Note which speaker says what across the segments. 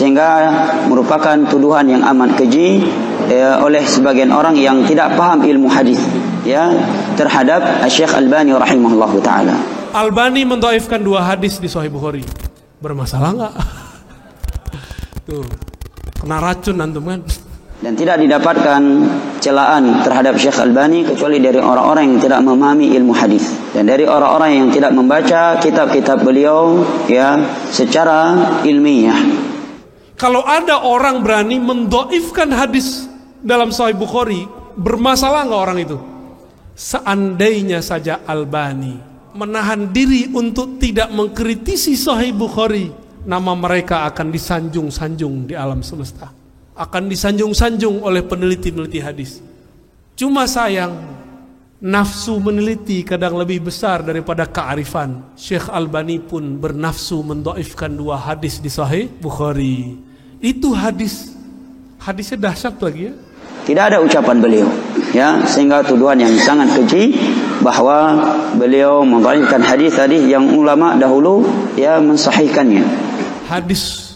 Speaker 1: sehingga merupakan tuduhan yang amat keji oleh sebagian orang yang tidak paham ilmu hadis ya terhadap Syekh Albani rahimahullahu taala.
Speaker 2: Albani mendhaifkan 2 hadis di Sahih Bukhari. Bermasalah enggak? Tuh, kena racun antum kan?
Speaker 1: Dan tidak didapatkan celaan terhadap Syekh Albani kecuali dari orang-orang yang tidak memahami ilmu hadis dan dari orang-orang yang tidak membaca kitab-kitab beliau ya secara ilmiah.
Speaker 2: Kalau ada orang berani mendhaifkan hadis dalam Sahih Bukhari, bermasalah enggak orang itu? Seandainya saja Albani menahan diri untuk tidak mengkritisi Sahih Bukhari, nama mereka akan disanjung-sanjung di alam semesta, akan disanjung-sanjung oleh peneliti-peneliti hadis. Cuma sayang, nafsu meneliti kadang lebih besar daripada kearifan. Syekh Albani pun bernafsu mendhaifkan 2 hadis di Sahih Bukhari. Itu hadisnya dahsyat lagi ya.
Speaker 1: Tidak ada ucapan beliau ya, sehingga tuduhan yang sangat keji bahwa beliau mendhaifkan hadis-hadis yang ulama dahulu ya mensahihkannya.
Speaker 2: Hadis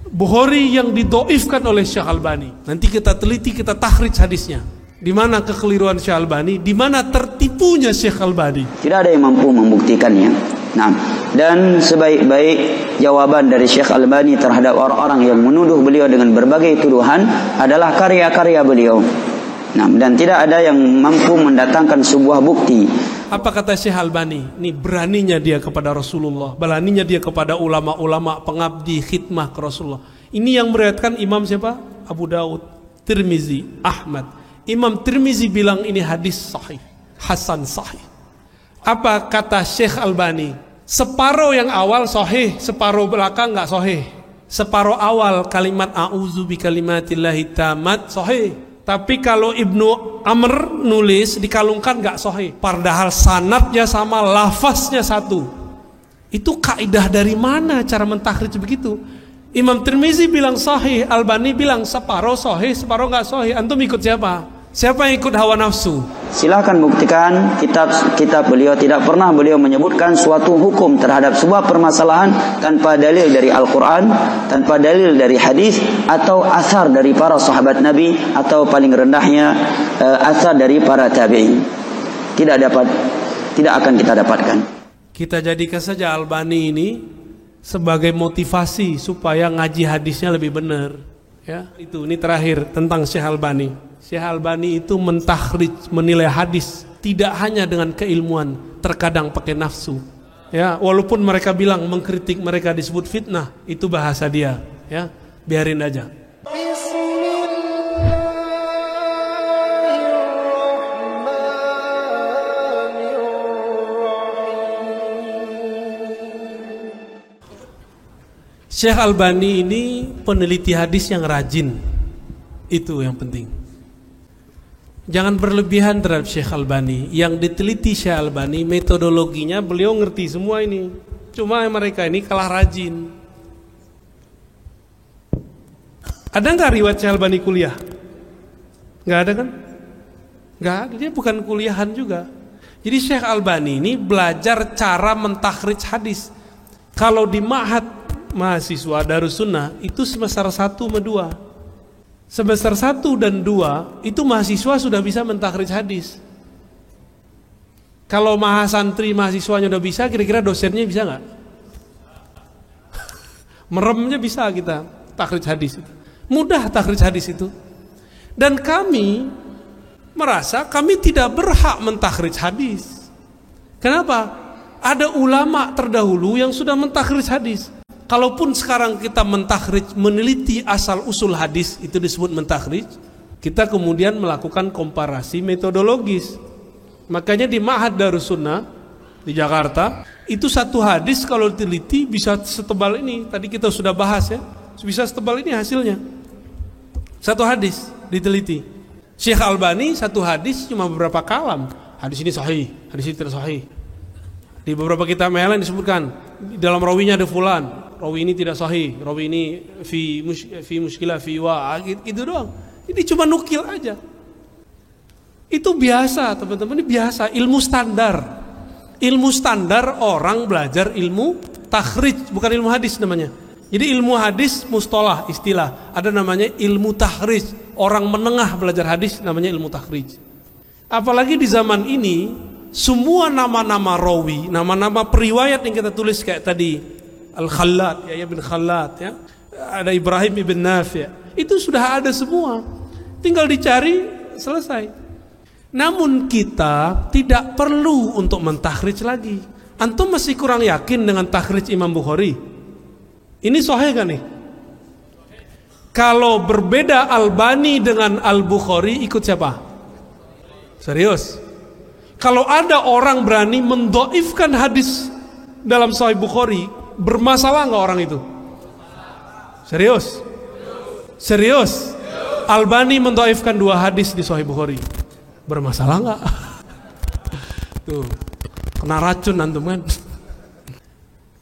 Speaker 2: Bukhari yang didhaifkan oleh Syekh Albani, nanti kita teliti, kita takhrij hadisnya. Di mana kekeliruan Syekh Albani, di mana tertipunya Syekh Albani.
Speaker 1: Tidak ada yang mampu membuktikannya. Nah, dan sebaik-baik jawaban dari Syekh Albani terhadap orang-orang yang menuduh beliau dengan berbagai tuduhan adalah karya-karya beliau. Nah, dan tidak ada yang mampu mendatangkan sebuah bukti.
Speaker 2: Apa kata Syekh Albani? Ini beraninya dia kepada Rasulullah, beraninya dia kepada ulama-ulama pengabdi khidmah ke Rasulullah. Ini yang meriwayatkan Imam siapa? Abu Daud, Tirmizi, Ahmad. Imam Tirmizi bilang ini hadis sahih, hasan sahih. Apa kata Syekh Albani? Separuh yang awal sahih, separuh belakang enggak sahih. Separuh awal kalimat a'udzu bikalimatillahi tammat sahih. Tapi kalau Ibnu Amr nulis dikalungkan enggak sahih. Padahal sanadnya sama, lafaznya satu. Itu kaidah dari mana cara mentakhrij begitu? Imam Tirmizi bilang sahih, Albani bilang separuh sahih, separuh enggak sahih. Antum ikut siapa? Siapa yang ikut hawa nafsu?
Speaker 1: Silahkan buktikan kitab beliau, tidak pernah beliau menyebutkan suatu hukum terhadap sebuah permasalahan tanpa dalil dari Al-Quran, tanpa dalil dari hadis atau asar dari para sahabat Nabi, atau paling rendahnya asar dari para tabi'in. Tidak akan kita dapatkan.
Speaker 2: Kita jadikan saja Albani ini sebagai motivasi supaya ngaji hadisnya lebih benar. Ya, ini terakhir tentang Syekh Albani. Syekh Albani itu mentakhrij, menilai hadis tidak hanya dengan keilmuan, terkadang pakai nafsu. Ya, walaupun mereka bilang mengkritik mereka disebut fitnah, itu bahasa dia. Ya, biarin aja. Syekh Albani ini peneliti hadis yang rajin. Itu yang penting. Jangan berlebihan terhadap Syekh Albani. Yang diteliti Syekh Albani, metodologinya beliau ngerti semua ini. Cuma mereka ini kalah rajin. Ada nggak riwayat Syekh Albani kuliah? Nggak ada kan? Nggak ada, dia bukan kuliahan juga. Jadi Syekh Albani ini belajar cara mentakhrij hadis. Kalau di ma'had mahasiswa Darussunnah itu semester 1 sama 2. Semester 1 dan 2 itu mahasiswa sudah bisa mentakhrij hadis. Kalau mahasantri mahasiswanya udah bisa, kira-kira dosennya bisa nggak? Meremnya bisa kita takhrij hadis itu. Mudah takhrij hadis itu. Dan kami merasa kami tidak berhak mentakhrij hadis. Kenapa? Ada ulama terdahulu yang sudah mentakhrij hadis. Kalaupun sekarang kita mentakhrij, meneliti asal usul hadis, itu disebut mentakhrij, kita kemudian melakukan komparasi metodologis. Makanya di Ma'had Darussunnah di Jakarta, itu satu hadis kalau diteliti bisa setebal ini. Tadi kita sudah bahas ya, bisa setebal ini hasilnya. Satu hadis diteliti. Syekh Albani satu hadis cuma beberapa kalam. Hadis ini sahih, hadis ini tidak sahih. Di beberapa kitab yang lain disebutkan, di dalam rawinya ada fulan, rawi ini tidak sahih, rawi ini fi muskilah fi wa, gitu doang. Ini cuma nukil aja. Itu biasa teman-teman, ini biasa, ilmu standar. Ilmu standar orang belajar ilmu takhrij, bukan ilmu hadis namanya. Jadi ilmu hadis mustalah, istilah. Ada namanya ilmu takhrij. Orang menengah belajar hadis namanya ilmu takhrij. Apalagi di zaman ini, semua nama-nama rawi, nama-nama periwayat yang kita tulis kayak tadi, Al-Khallat, Yahya bin Khallat, ya. Ada Ibrahim ibn Nafi'. Itu sudah ada semua. Tinggal dicari, selesai. Namun kita tidak perlu untuk mentakhrij lagi. Antum masih kurang yakin dengan takhrij Imam Bukhari? Ini sahih kan nih? Kalau berbeda Albani dengan Al-Bukhari, ikut siapa? Serius? Kalau ada orang berani mendoifkan hadis dalam Sahih Bukhari, bermasalah nggak orang itu? Serius? Serius? Albani mendoifkan 2 hadis di Sahih Bukhari, bermasalah nggak? Tuh, kena racun antum kan?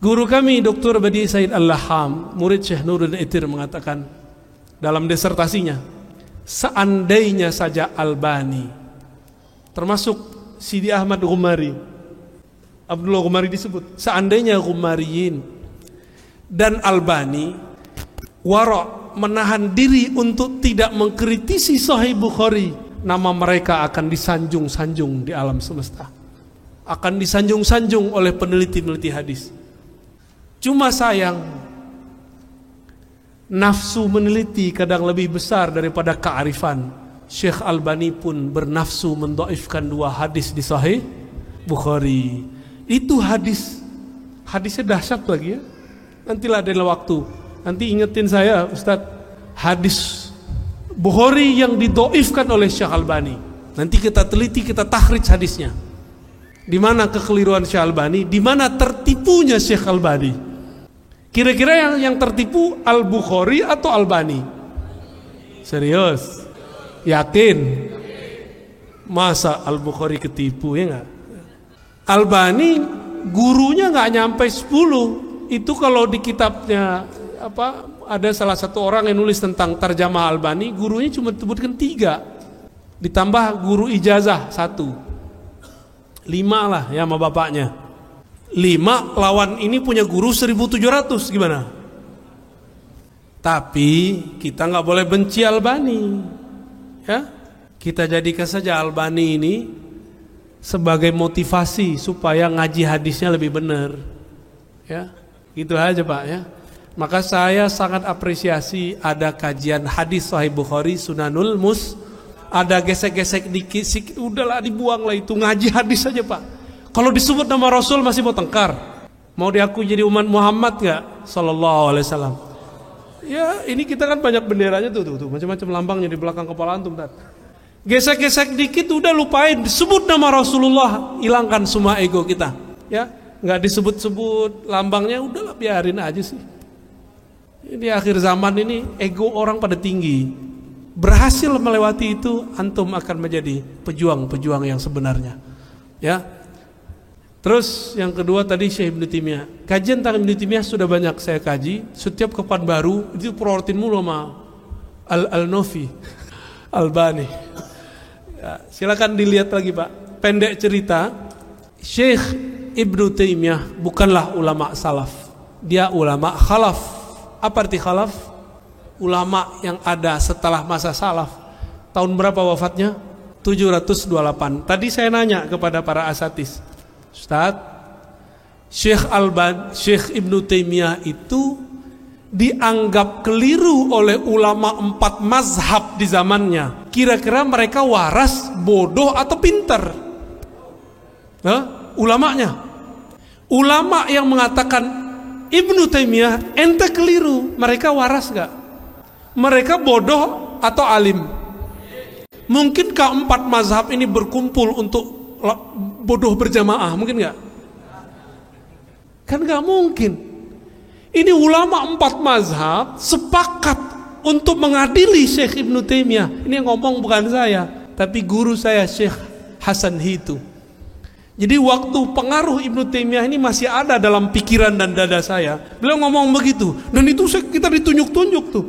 Speaker 2: Guru kami Dr. Badi Said Al-Laham, murid Syekh Nuruddin Itir, mengatakan dalam disertasinya, seandainya saja Albani, termasuk Sidi Ahmad Ghumari, Abdullah Ghumari disebut, seandainya Ghumariyin dan Albani wara' menahan diri untuk tidak mengkritisi Sahih Bukhari, nama mereka akan disanjung-sanjung di alam semesta, akan disanjung-sanjung oleh peneliti-peneliti hadis. Cuma sayang, nafsu meneliti kadang lebih besar daripada kearifan. Syekh Albani pun bernafsu mendoifkan 2 hadis di Sahih Bukhari. Itu hadisnya dahsyat lagi ya. Nantilah ada waktu, nanti ingetin saya Ustadz, hadis Bukhari yang didoifkan oleh Syekh Albani. Nanti kita teliti, kita takhrij hadisnya. Di mana kekeliruan Syekh Albani, di mana tertipunya Syekh Albani. Kira-kira yang tertipu Al-Bukhari atau Albani? Serius? Yakin? Masa Al-Bukhari ketipu, ya enggak? Albani gurunya enggak nyampe 10. Itu kalau di kitabnya ada salah satu orang yang nulis tentang tarjamah Albani, gurunya cuma sebutkan 3. Ditambah guru ijazah 1. 5 lah ya sama bapaknya. 5 lawan ini punya guru 1.700, gimana? Tapi kita nggak boleh benci Albani, ya. Kita jadikan saja Albani ini sebagai motivasi supaya ngaji hadisnya lebih benar, ya. Gitu aja Pak ya. Maka saya sangat apresiasi ada kajian hadis Sahih Bukhari, Sunanul Mus. Ada gesek-gesek dikit, udahlah dibuanglah itu, ngaji hadis saja Pak. Kalau disebut nama Rasul masih mau tengkar. Mau diakui jadi umat Muhammad gak? Sallallahu alaihi wasallam. Ya ini kita kan banyak benderanya tuh macam-macam lambangnya di belakang kepala antum. Gesek-gesek dikit udah lupain. Disebut nama Rasulullah, hilangkan semua ego kita. Ya, nggak disebut-sebut lambangnya, udahlah biarin aja sih. Di akhir zaman ini ego orang pada tinggi. Berhasil melewati itu, antum akan menjadi pejuang-pejuang yang sebenarnya. Ya. Terus yang kedua tadi Syekh Ibnu Taimiyah. Kajian tentang Ibnu Taimiyah sudah banyak saya kaji. Setiap kapan baru itu prioritin mulu sama Al-Nofi, Albani. Ya, silakan dilihat lagi Pak. Pendek cerita, Syekh Ibnu Taimiyah bukanlah ulama salaf. Dia ulama khalaf. Apa arti khalaf? Ulama yang ada setelah masa salaf. Tahun berapa wafatnya? 728. Tadi saya nanya kepada para asatis, Ustaz, Syekh Ibnu Taimiyah itu dianggap keliru oleh ulama 4 mazhab di zamannya. Kira-kira mereka waras, bodoh atau pintar? Ulamanya. Ulama yang mengatakan Ibnu Taimiyah ente keliru, mereka waras gak? Mereka bodoh atau alim? Mungkinkah 4 mazhab ini berkumpul untuk bodoh berjamaah? Mungkin gak? Kan gak mungkin. Ini ulama 4 mazhab sepakat untuk mengadili Syekh Ibnu Taimiyah. Ini yang ngomong bukan saya, tapi guru saya Syekh Hasan Hitu. Jadi waktu pengaruh Ibnu Taimiyah ini masih ada dalam pikiran dan dada saya, beliau ngomong begitu. Dan itu kita ditunjuk-tunjuk tuh.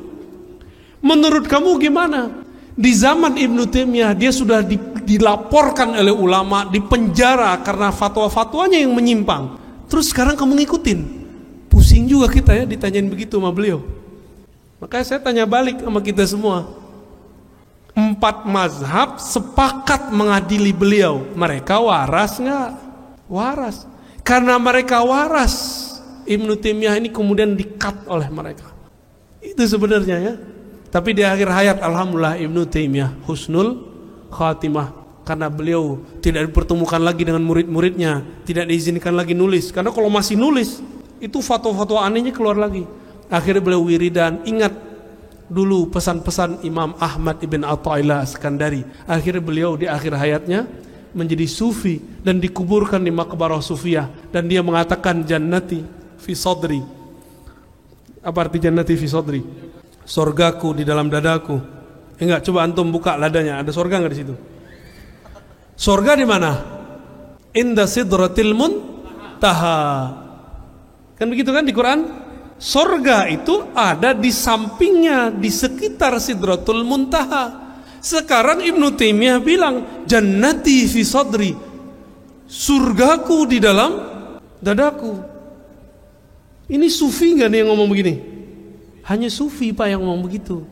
Speaker 2: Menurut kamu gimana? Di zaman Ibnu Taimiyah dia sudah dilaporkan oleh ulama, dipenjara karena fatwa-fatwanya yang menyimpang. Terus sekarang kamu ngikutin? pusing juga kita ya ditanyain begitu sama beliau. Makanya saya tanya balik sama kita semua. 4 mazhab sepakat mengadili beliau. Mereka waras nggak? Waras. Karena mereka waras, Ibnu Taimiyah ini kemudian di-cut oleh mereka. Itu sebenarnya ya. Tapi di akhir hayat alhamdulillah Ibnu Taimiyah husnul khatimah, karena beliau tidak dipertemukan lagi dengan murid-muridnya, tidak diizinkan lagi nulis. Karena kalau masih nulis, itu fatwa-fatwa anehnya keluar lagi. Akhirnya beliau wiridan. Ingat dulu pesan-pesan Imam Ahmad ibn Athaillah Iskandari. Akhirnya beliau di akhir hayatnya menjadi sufi dan dikuburkan di maqbarah sufiyah, dan dia mengatakan jannati fi sadri. Apa arti jannati fi sadri? Sorgaku di dalam dadaku. Enggak, coba antum buka ladanya, ada sorga enggak di situ? Sorga di mana? Inda sidratil muntaha. Kan begitu kan di Quran? Sorga itu ada di sampingnya, di sekitar Sidratul Muntaha. Sekarang Ibnu Taimiyah bilang jannati fi sadri, surgaku di dalam dadaku. Ini sufi nggak nih yang ngomong begini? Hanya sufi Pak yang ngomong begitu.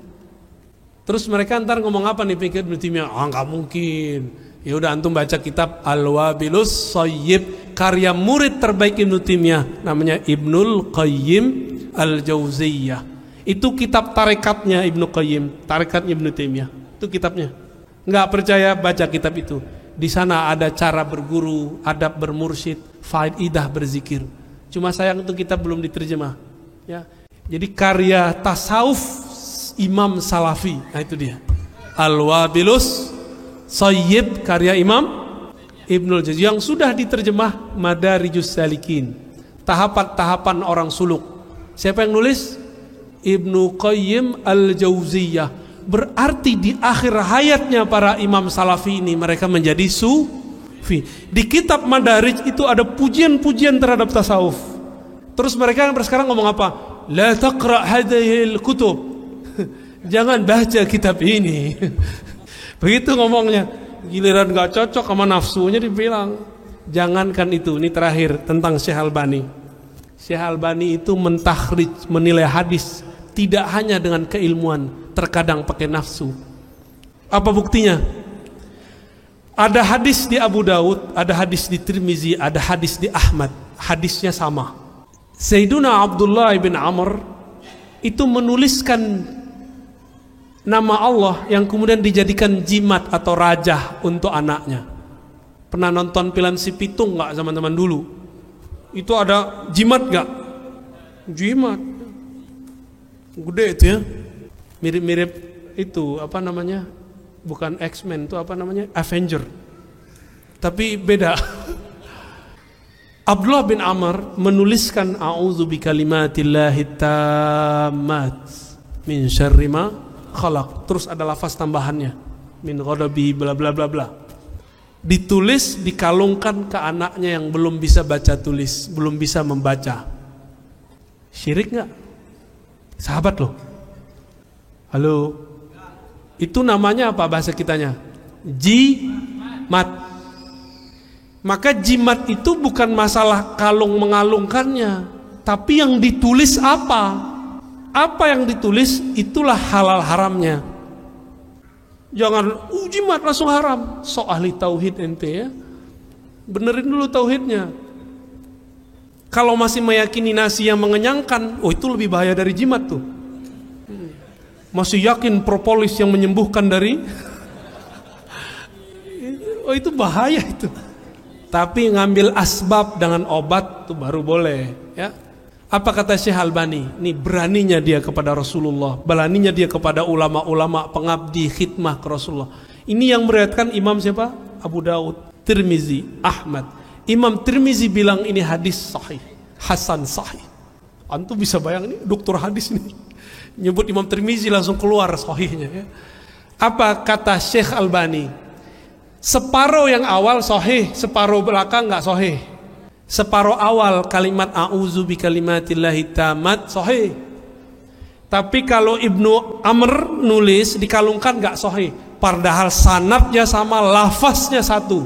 Speaker 2: Terus mereka ntar ngomong apa nih pikir Ibnu Taimiyah? Nggak mungkin. Ya udah antum baca kitab Al-Wabilus Shayyib, karya murid terbaik Ibnu Taimiyah, namanya Ibnul Qayyim Al-Jauziyah. Itu kitab tarekatnya Ibnu Qayyim, tarekatnya Ibnu Taimiyah. Itu kitabnya. Nggak percaya baca kitab itu. Di sana ada cara berguru, adab bermursyid, faidah berzikir. Cuma sayang itu kitab belum diterjemah. Ya. Jadi karya tasawuf Imam Salafi. Nah itu dia. Al-Wabilus Shayyib karya Imam Ibnul Jauzi yang sudah diterjemah Madarijus Salikin. Tahapan-tahapan orang suluk. Siapa yang nulis? Ibnu Qayyim Al-Jauziyah. Berarti di akhir hayatnya para imam salafi ini mereka menjadi sufi. Di kitab Madarij itu ada pujian-pujian terhadap tasawuf. Terus mereka sekarang ngomong apa? La taqra hadhil kutub. Jangan baca kitab ini. Begitu ngomongnya. Giliran gak cocok sama nafsunya dibilang. Jangankan itu. Ini terakhir tentang Syekh Albani. Syekh Albani itu mentakhrij, menilai hadis tidak hanya dengan keilmuan, terkadang pakai nafsu. Apa buktinya? Ada hadis di Abu Daud, ada hadis di Tirmizi, ada hadis di Ahmad. Hadisnya sama. Sayyiduna Abdullah bin Amr itu menuliskan nama Allah yang kemudian dijadikan jimat atau rajah untuk anaknya. Pernah nonton film Si Pitung nggak teman-teman dulu? Itu ada jimat nggak? Jimat gede itu ya, mirip-mirip itu apa namanya? Bukan X-Men, itu apa namanya? Avenger. Tapi beda. Abdullah bin Amr menuliskan a'udzu bikalimatillahi tammat min syarri ma khalaq. Terus ada lafaz tambahannya, min ghadabi bla bla bla bla. Ditulis, dikalungkan ke anaknya yang belum bisa baca tulis, belum bisa membaca. Syirik nggak? Sahabat loh. Halo. Itu namanya apa bahasa kitanya? Jimat. Maka jimat itu bukan masalah kalung mengalungkannya, tapi yang ditulis apa? Apa yang ditulis itulah halal haramnya. Jangan jimat langsung haram. So ahli tauhid ente ya. Benerin dulu tauhidnya. Kalau masih meyakini nasi yang mengenyangkan, oh itu lebih bahaya dari jimat tuh. Masih yakin propolis yang menyembuhkan dari oh itu bahaya itu. Tapi ngambil asbab dengan obat itu baru boleh ya. Apa kata Syekh Albani? Ini beraninya dia kepada Rasulullah, beraninya dia kepada ulama-ulama pengabdi khidmah ke Rasulullah. Ini yang meriwayatkan Imam siapa? Abu Daud, Tirmizi, Ahmad. Imam Tirmizi bilang ini hadis sahih, hasan sahih. Antum bisa bayangin dokter hadis ini nyebut Imam Tirmizi langsung keluar sahihnya ya. Apa kata Syekh Albani? Separuh yang awal sahih, separuh belakang enggak sahih. Separuh awal kalimat a'udzu bikalimatillahi tammat sahih. Tapi kalau Ibnu Amr nulis dikalungkan enggak sahih. Padahal sanadnya sama, lafaznya satu.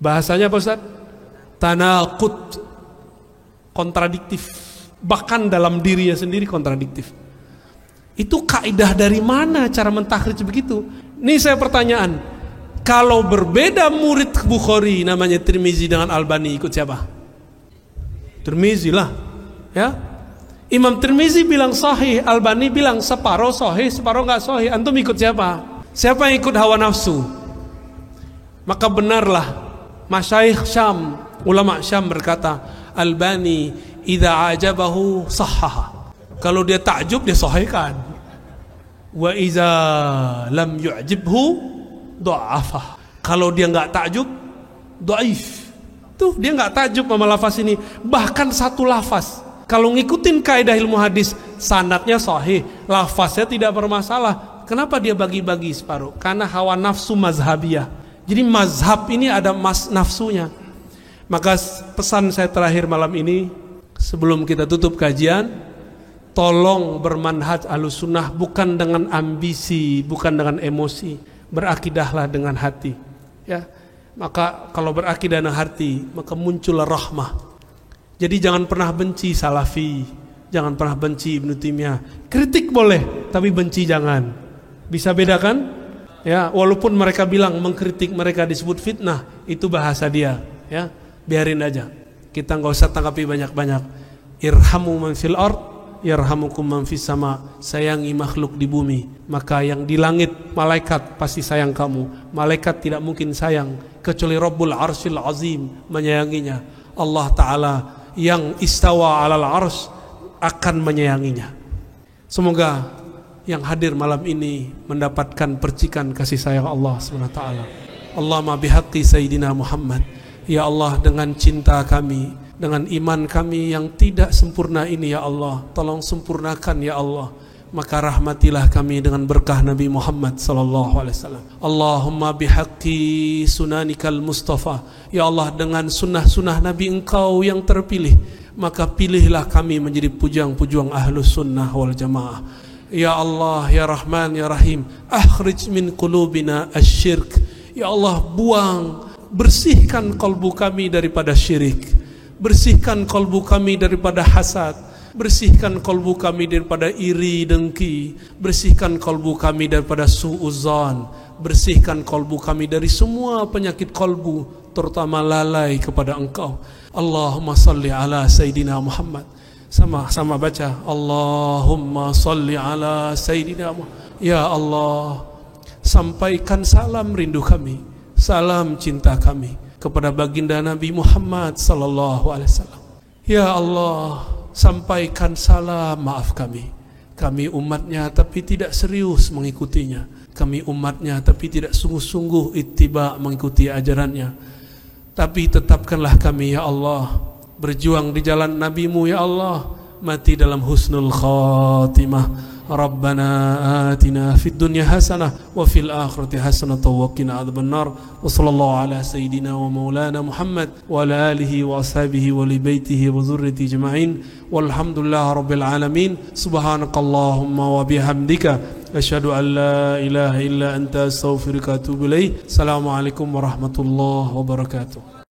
Speaker 2: Bahasanya apa Ustaz? Tanaqud. kontradiktif. Bahkan dalam dirinya sendiri kontradiktif. Itu kaidah dari mana cara mentakhrij begitu? Nih saya pertanyaan, kalau berbeda murid Bukhari namanya Tirmizi dengan Albani, ikut siapa? Tirmizi lah, ya. Imam Tirmizi bilang sahih, Albani bilang separuh sahih, separuh nggak sahih. Antum ikut siapa? Siapa yang ikut hawa nafsu? Maka benarlah masyayikh Syam, ulama Syam berkata, Albani idza ajabahu sahhaha. Kalau dia takjub dia sahihkan. Wa idza lam yu'jibhu dha'afah. Kalau dia enggak takjub, dhaif. Tuh, dia enggak takjub sama lafaz ini. Bahkan satu lafaz, kalau ngikutin kaidah ilmu hadis, sanadnya sahih, lafaznya tidak bermasalah. Kenapa dia bagi-bagi separuh? Karena hawa nafsu mazhabiyah. Jadi mazhab ini ada nafsunya. Maka pesan saya terakhir malam ini, sebelum kita tutup kajian, tolong bermanhaj Ahlussunnah bukan dengan ambisi, bukan dengan emosi. Berakidahlah dengan hati. Ya, maka kalau berakidah dengan hati, maka muncullah rahmah. Jadi jangan pernah benci Salafi, jangan pernah benci Ibnu Taimiyah. Kritik boleh, tapi benci jangan. Bisa bedakan? Ya, walaupun mereka bilang mengkritik mereka disebut fitnah, itu bahasa dia. Ya, biarin aja. Kita nggak usah tanggapi banyak-banyak. Irhamu man fil ard, yarhamukum man fis sama. Sayangi makhluk di bumi, maka yang di langit malaikat pasti sayang kamu. Malaikat tidak mungkin sayang kecuali Rabbul Arsyil Azim menyayanginya. Allah Ta'ala yang istawa alal arsy akan menyayanginya. Semoga yang hadir malam ini mendapatkan percikan kasih sayang Allah SWT. Allahumma bihaqqi Sayyidina Muhammad. Ya Allah, dengan cinta kami, dengan iman kami yang tidak sempurna ini ya Allah, tolong sempurnakan ya Allah. Maka rahmatilah kami dengan berkah Nabi Muhammad sallallahu alaihi wasallam. Allahumma bihaqqi sunanikal Mustafa. Ya Allah, dengan sunnah-sunnah Nabi Engkau yang terpilih, maka pilihlah kami menjadi pujang-pujang Ahlus Sunnah wal Jamaah. Ya Allah, ya Rahman, ya Rahim, akhrij min qulubina asyirk. Ya Allah, buang, bersihkan kalbu kami daripada syirik, bersihkan kalbu kami daripada hasad, bersihkan kalbu kami daripada iri dengki, bersihkan kalbu kami daripada su'uzan, bersihkan kalbu kami dari semua penyakit kalbu, terutama lalai kepada Engkau. Allahumma salli ala Sayyidina Muhammad. Sama-sama baca, Allahumma salli ala Sayyidina Muhammad. Ya Allah, sampaikan salam rindu kami, salam cinta kami kepada baginda Nabi Muhammad sallallahu alaihi wasallam. Ya Allah, sampaikan salam maaf kami. Kami umatnya tapi tidak serius mengikutinya. Kami umatnya tapi tidak sungguh-sungguh ittiba mengikuti ajarannya. Tapi tetapkanlah kami ya Allah berjuang di jalan Nabi-Mu ya Allah, mati dalam husnul khatimah. Rabbana atina fid dunya hasanah wa fil akhirati hasanah wa qina adzabannar. Wa sallallahu ala sayyidina wa maulana Muhammad wa ala alihi wa ashabihi wa li baitihi wa dzurriyyati ajma'in. Walhamdulillahi rabbil alamin. Subhanakallahumma wa bihamdika asyhadu an la ilaha illa anta astaghfiruka wa atubu ilaik. Assalamualaikum warahmatullahi wabarakatuh.